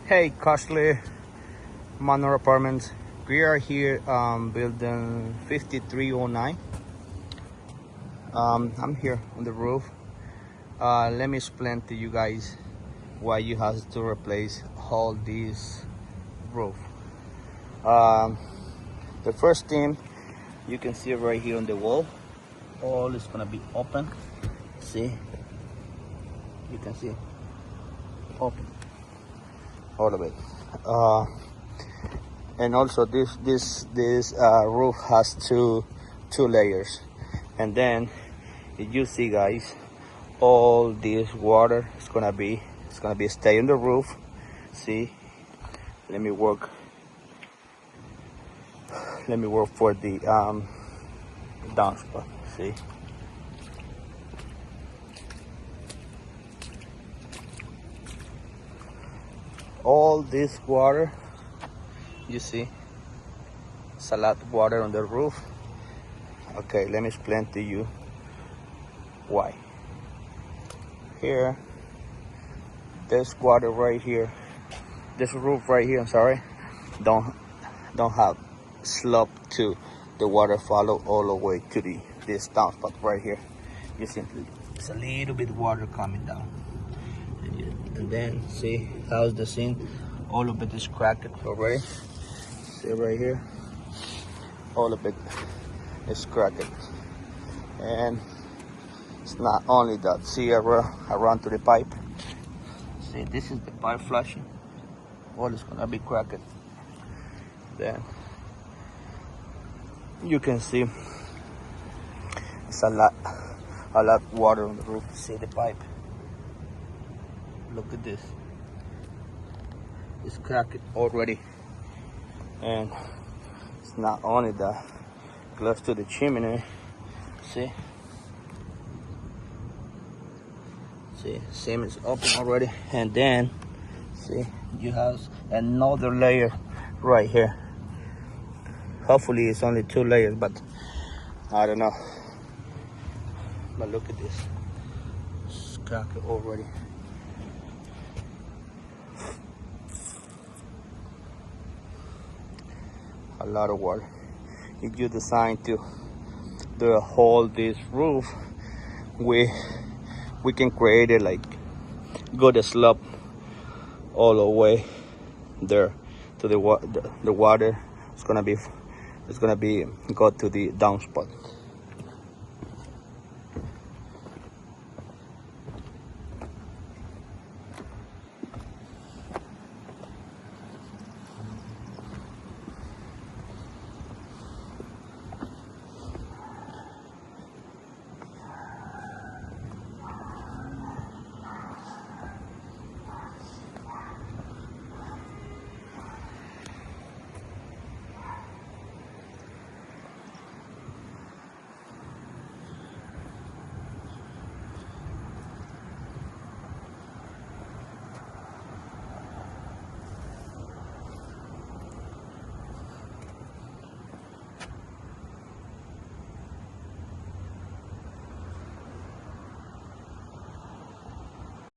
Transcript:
Hey, Costly Manor Apartments. We are here building 5309. I'm here on the roof. Let me explain to you guys why you have to replace all this roof. Um, the first thing you can see right here on the wall, all is gonna be open. See, you can see open, all of it. And also this roof has two layers, and then if you see, guys, all this water is gonna be stay on the roof. See, let me work for the downspout. See, all this water, you see, it's a lot of water on the roof. Okay, let me explain to you why. Here, this water right here, this roof right here, I'm sorry, don't have slope to the water follow all the way to this downspout right here. You see, it's a little bit water coming down, and then see how's the scene, all of it is cracked already. See right here, all of it is cracked. And it's not only that, see around to the pipe. See, this is the pipe flushing, all is gonna be cracked. Then you can see it's a lot water on the roof. See the pipe, look at this, it's cracked already. And it's not only that, close to the chimney, see, same is open already. And then see, you have another layer right here. Hopefully it's only 2 layers, but I don't know. But look at this, it's cracked already. A lot of water. If you decide to hold this roof, we can create it like good slope all the way there to the water. It's gonna be go to the downspout.